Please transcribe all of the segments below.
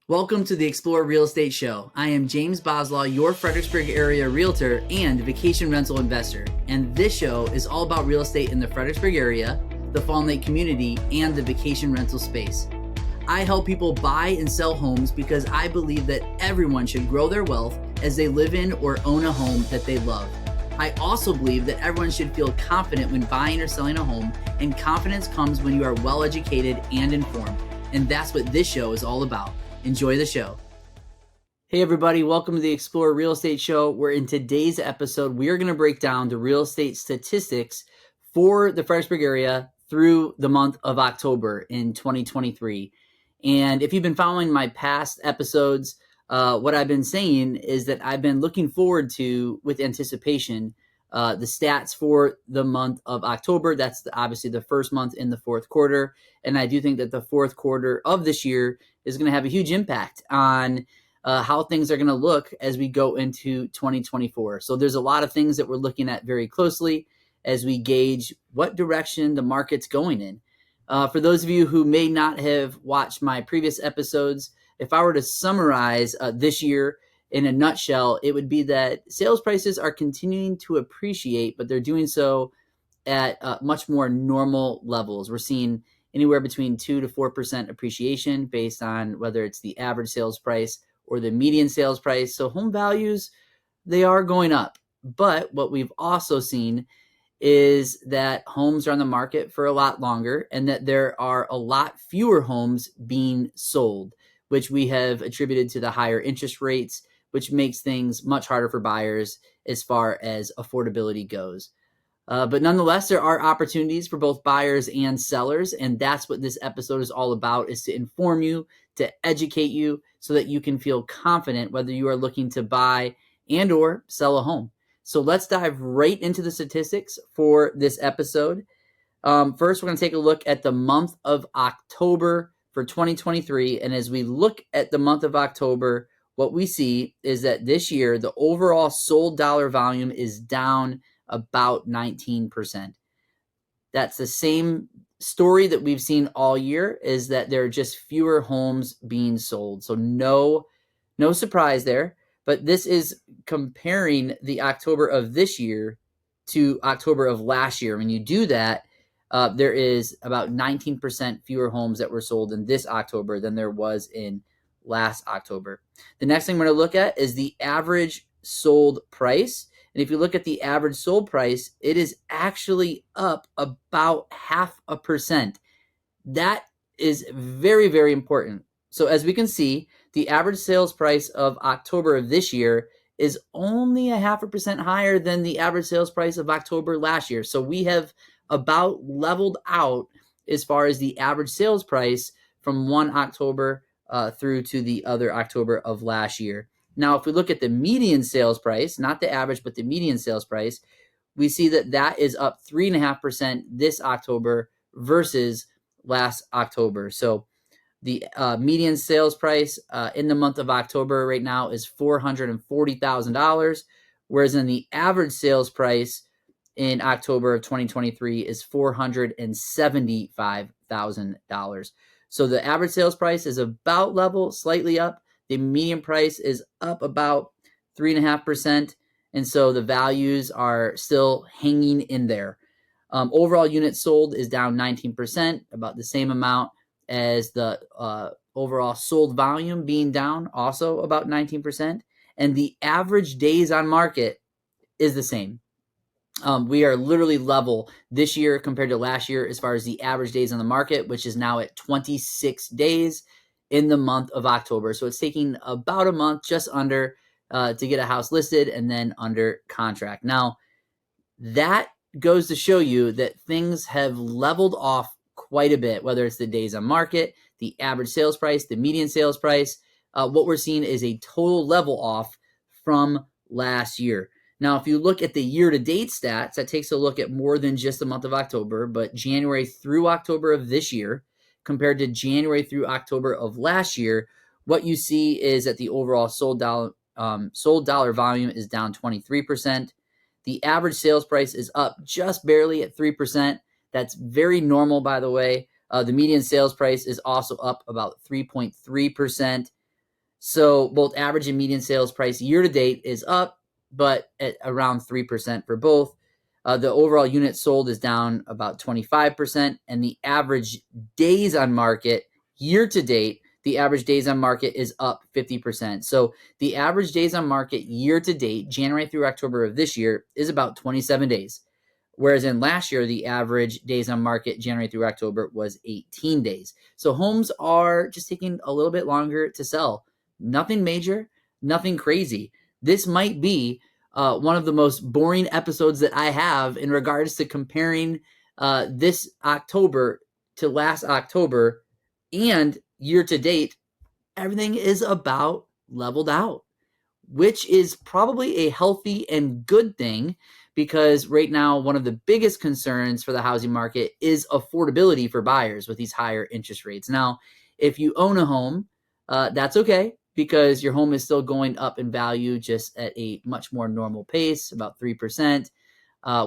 Welcome to the Explore Real Estate Show. I am James Boslaw, your Fredericksburg area realtor and vacation rental investor. And this show is all about real estate in the Fredericksburg area, the Fawn Lake community, and the vacation rental space. I help people buy and sell homes because I believe that everyone should grow their wealth as they live in or own a home that they love. I also believe that everyone should feel confident when buying or selling a home, and confidence comes when you are well educated and informed. And that's what this show is all about. Enjoy the show. Hey everybody, welcome to the Explore Real Estate Show, where in today's episode, we are going to break down the real estate statistics for the Fredericksburg area through the month of October in 2023. And if you've been following my past episodes, what I've been saying is that I've been looking forward to, with anticipation, the stats for the month of October. That's obviously the first month in the fourth quarter. And I do think that the fourth quarter of this year is going to have a huge impact on how things are going to look as we go into 2024. So there's a lot of things that we're looking at very closely as we gauge what direction the market's going in. For those of you who may not have watched my previous episodes, if I were to summarize this year in a nutshell, it would be that sales prices are continuing to appreciate, but they're doing so at much more normal levels. We're seeing anywhere between 2 to 4% appreciation based on whether it's the average sales price or the median sales price. So home values, they are going up. But what we've also seen is that homes are on the market for a lot longer and that there are a lot fewer homes being sold, which we have attributed to the higher interest rates, which makes things much harder for buyers as far as affordability goes. But nonetheless, there are opportunities for both buyers and sellers, and that's what this episode is all about, is to inform you, to educate you, so that you can feel confident whether you are looking to buy and or sell a home. So let's dive right into the statistics for this episode. First, we're going to take a look at the month of October for 2023, and as we look at the month of October, what we see is that this year, the overall sold dollar volume is down about 19%. That's the same story that we've seen all year, is that there are just fewer homes being sold. So no surprise there, but this is comparing the October of this year to October of last year. When you do that, there is about 19% fewer homes that were sold in this October than there was in last October. The next thing we're going to look at is the average sold price. And if you look at the average sold price, it is actually up about 0.5%. That is very, very important. So as we can see, the average sales price of October of this year is only 0.5% higher than the average sales price of October last year. So we have about leveled out as far as the average sales price from one October through to the other October of last year. Now, if we look at the median sales price, not the average, but the median sales price, we see that that is up 3.5% this October versus last October. So the median sales price in the month of October right now is $440,000, whereas in the average sales price in October of 2023 is $475,000. So the average sales price is about level, slightly up. The median price is up about 3.5%. And so the values are still hanging in there. Overall units sold is down 19%, about the same amount as the overall sold volume being down, also about 19%. And the average days on market is the same. We are literally level this year compared to last year as far as the average days on the market, which is now at 26 days in the month of October. So it's taking about a month, just under, to get a house listed and then under contract. Now, that goes to show you that things have leveled off quite a bit, whether it's the days on market, the average sales price, the median sales price. What we're seeing is a total level off from last year. Now, if you look at the year-to-date stats, that takes a look at more than just the month of October, but January through October of this year, compared to January through October of last year, what you see is that the overall sold dollar volume is down 23%. The average sales price is up just barely at 3%. That's very normal, by the way. The median sales price is also up about 3.3%. So both average and median sales price year to date is up, but at around 3% for both. The overall units sold is down about 25%, and the average days on market year to date, the average days on market is up 50%. So the average days on market year to date, January through October of this year, is about 27 days. Whereas in last year, the average days on market January through October was 18 days. So homes are just taking a little bit longer to sell. Nothing major, nothing crazy. This might be one of the most boring episodes that I have in regards to comparing this October to last October, and year to date, everything is about leveled out, which is probably a healthy and good thing, because right now one of the biggest concerns for the housing market is affordability for buyers with these higher interest rates. Now, if you own a home, that's okay, because your home is still going up in value, just at a much more normal pace, about 3%,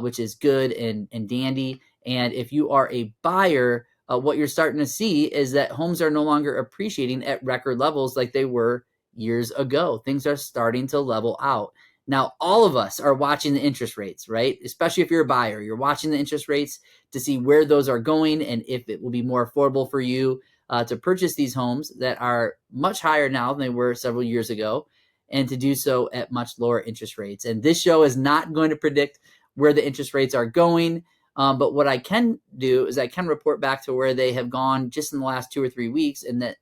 which is good and dandy. And if you are a buyer, what you're starting to see is that homes are no longer appreciating at record levels like they were years ago. Things are starting to level out. Now, all of us are watching the interest rates, right? Especially if you're a buyer, you're watching the interest rates to see where those are going and if it will be more affordable for you to purchase these homes that are much higher now than they were several years ago, and to do so at much lower interest rates. And this show is not going to predict where the interest rates are going. But what I can do is I can report back to where they have gone just in the last 2 or 3 weeks, and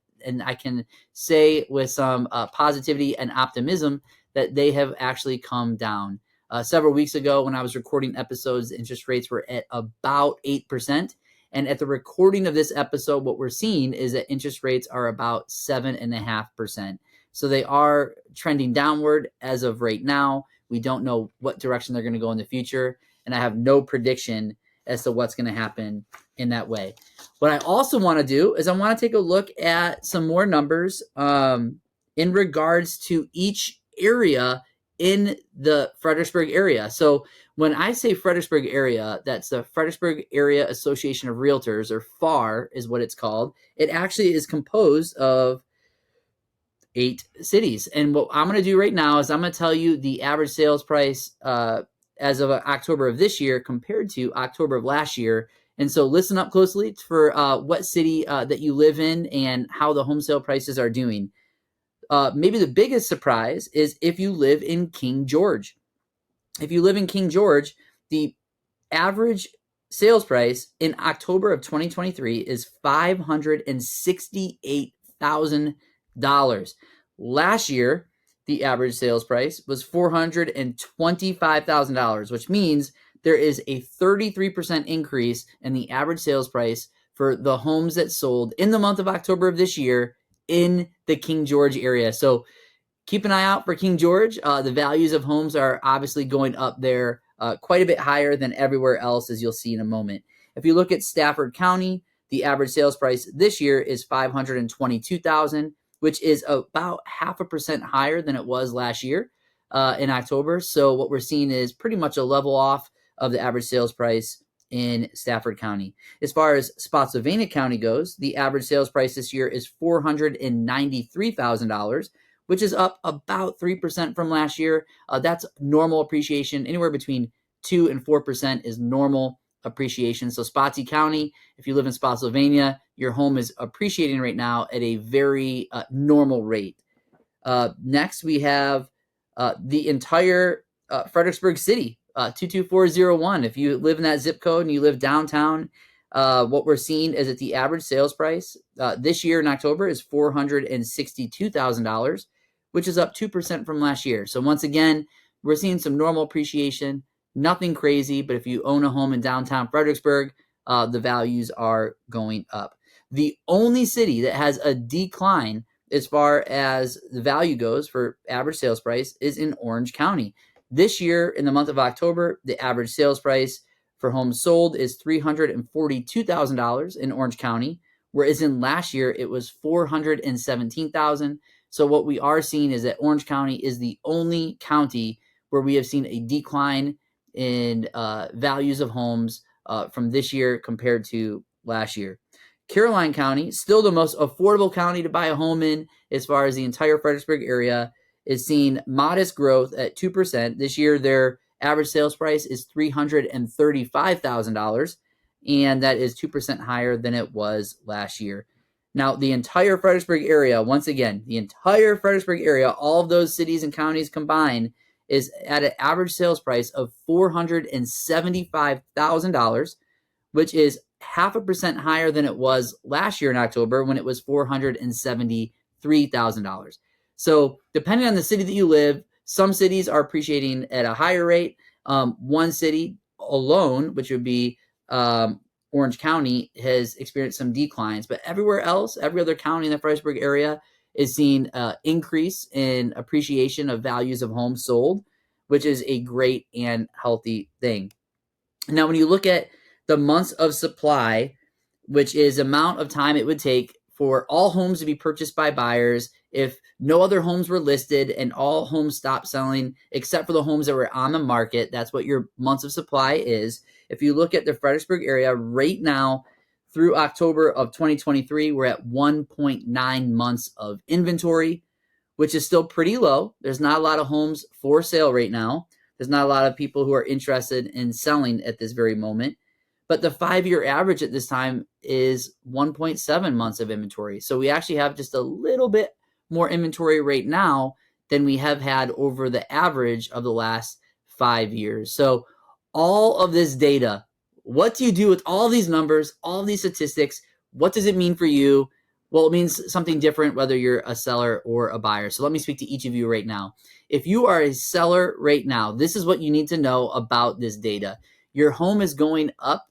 I can say with some positivity and optimism that they have actually come down. Several weeks ago, when I was recording episodes, interest rates were at about 8%. And at the recording of this episode, what we're seeing is that interest rates are about 7.5%. So they are trending downward as of right now. We don't know what direction they're going to go in the future, and I have no prediction as to what's going to happen in that way. What I also want to do is I want to take a look at some more numbers in regards to each area in the Fredericksburg area. So when I say Fredericksburg area, that's the Fredericksburg Area Association of Realtors, or FAR is what it's called. It actually is composed of 8 cities. And what I'm going to do right now is I'm going to tell you the average sales price as of October of this year compared to October of last year. And so listen up closely for what city that you live in and how the home sale prices are doing. Maybe the biggest surprise is if you live in King George. If you live in King George, the average sales price in October of 2023 is $568,000. Last year, the average sales price was $425,000, which means there is a 33% increase in the average sales price for the homes that sold in the month of October of this year in the King George area. So keep an eye out for King George. The values of homes are obviously going up there quite a bit higher than everywhere else, as you'll see in a moment. If you look at Stafford County, the average sales price this year is $522,000, which is about 0.5% higher than it was last year in October. So what we're seeing is pretty much a level off of the average sales price in Stafford County. As far as Spotsylvania County goes, the average sales price this year is $493,000, which is up about 3% from last year. That's normal appreciation. Anywhere between 2 and 4% is normal appreciation. So Spotsy County, if you live in Spotsylvania, your home is appreciating right now at a very normal rate. Next, we have the entire Fredericksburg City, 22401. If you live in that zip code and you live downtown, what we're seeing is that the average sales price this year in October is $462,000, which is up 2% from last year. So once again, we're seeing some normal appreciation, nothing crazy, but if you own a home in downtown Fredericksburg, the values are going up. The only city that has a decline as far as the value goes for average sales price is in Orange County. This year, in the month of October, the average sales price for homes sold is $342,000 in Orange County, whereas in last year it was $417,000. So what we are seeing is that Orange County is the only county where we have seen a decline in values of homes from this year compared to last year. Caroline County, still the most affordable county to buy a home in as far as the entire Fredericksburg area, is seeing modest growth at 2%. This year, their average sales price is $335,000, and that is 2% higher than it was last year. Now, the entire Fredericksburg area, once again, the entire Fredericksburg area, all of those cities and counties combined, is at an average sales price of $475,000, which is 0.5% higher than it was last year in October when it was $473,000. So depending on the city that you live, some cities are appreciating at a higher rate. One city alone, which would be Orange County, has experienced some declines, but everywhere else, every other county in the Fredericksburg area is seeing an increase in appreciation of values of homes sold, which is a great and healthy thing. Now, when you look at the months of supply, which is the amount of time it would take for all homes to be purchased by buyers if no other homes were listed and all homes stopped selling except for the homes that were on the market, that's what your months of supply is. If you look at the Fredericksburg area right now through October of 2023, we're at 1.9 months of inventory, which is still pretty low. There's not a lot of homes for sale right now. There's not a lot of people who are interested in selling at this very moment. But the 5-year average at this time is 1.7 months of inventory. So we actually have just a little bit more inventory right now than we have had over the average of the last 5 years. So all of this data, what do you do with all these numbers, all these statistics? What does it mean for you? Well, it means something different whether you're a seller or a buyer. So let me speak to each of you right now. If you are a seller right now, this is what you need to know about this data. Your home is going up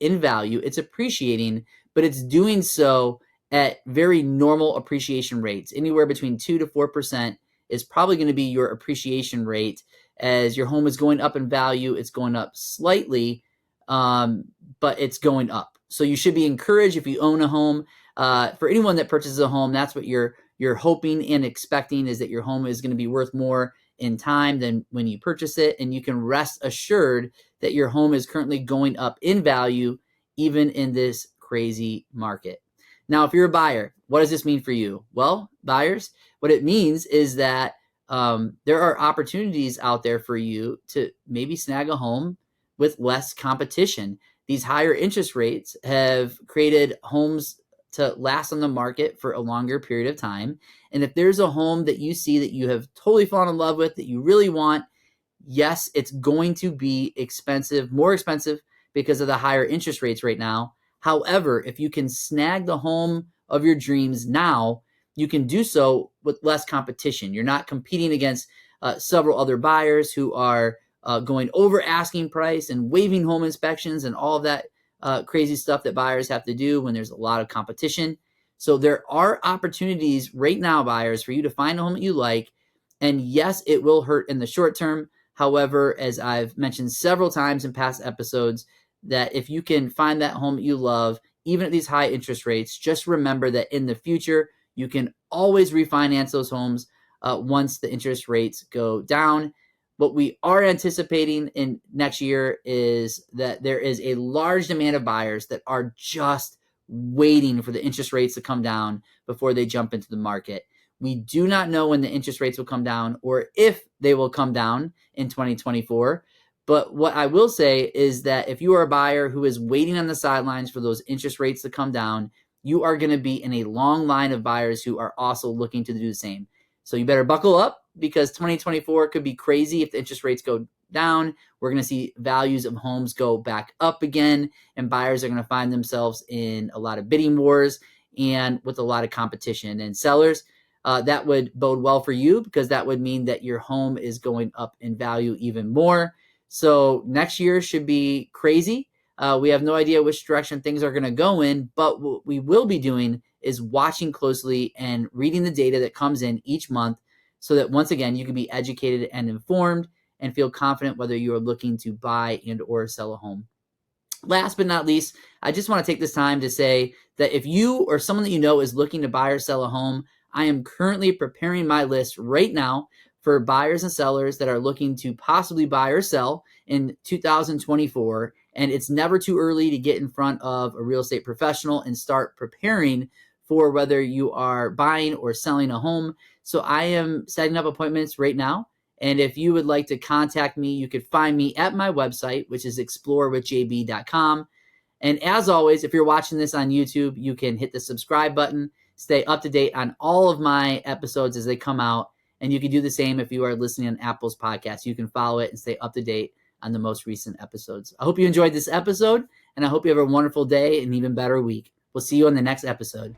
in value. It's appreciating, but it's doing so at very normal appreciation rates. Anywhere between 2 to 4% is probably going to be your appreciation rate. As your home is going up in value, it's going up slightly, but it's going up. So you should be encouraged if you own a home. For anyone that purchases a home, that's what you're hoping and expecting, is that your home is going to be worth more in time than when you purchase it. And you can rest assured that your home is currently going up in value, even in this crazy market. Now, if you're a buyer, what does this mean for you? Well, buyers, what it means is that there are opportunities out there for you to maybe snag a home with less competition. These higher interest rates have created homes to last on the market for a longer period of time. And if there's a home that you see that you have totally fallen in love with, that you really want, yes, it's going to be expensive, more expensive because of the higher interest rates right now. However, if you can snag the home of your dreams now, you can do so with less competition. You're not competing against several other buyers who are going over asking price and waiving home inspections and all of that crazy stuff that buyers have to do when there's a lot of competition. So there are opportunities right now, buyers, for you to find a home that you like. And yes, it will hurt in the short term. However, as I've mentioned several times in past episodes, that if you can find that home that you love, even at these high interest rates, just remember that in the future, you can always refinance those homes once the interest rates go down. What we are anticipating in next year is that there is a large demand of buyers that are just waiting for the interest rates to come down before they jump into the market. We do not know when the interest rates will come down or if they will come down in 2024. But what I will say is that if you are a buyer who is waiting on the sidelines for those interest rates to come down, you are going to be in a long line of buyers who are also looking to do the same. So you better buckle up, because 2024 could be crazy if the interest rates go down. We're going to see values of homes go back up again, and buyers are going to find themselves in a lot of bidding wars and with a lot of competition. And sellers, that would bode well for you, because that would mean that your home is going up in value even more. So next year should be crazy. We have no idea which direction things are going to go in, but what we will be doing is watching closely and reading the data that comes in each month, so that once again, you can be educated and informed and feel confident whether you are looking to buy and or sell a home. Last but not least, I just want to take this time to say that if you or someone that you know is looking to buy or sell a home, I am currently preparing my list right now for buyers and sellers that are looking to possibly buy or sell in 2024. And it's never too early to get in front of a real estate professional and start preparing for whether you are buying or selling a home. So I am setting up appointments right now. And if you would like to contact me, you could find me at my website, which is explorewithjb.com. And as always, if you're watching this on YouTube, you can hit the subscribe button, stay up to date on all of my episodes as they come out. And you can do the same if you are listening on Apple's podcast. You can follow it and stay up to date on the most recent episodes. I hope you enjoyed this episode, and I hope you have a wonderful day and even better week. We'll see you on the next episode.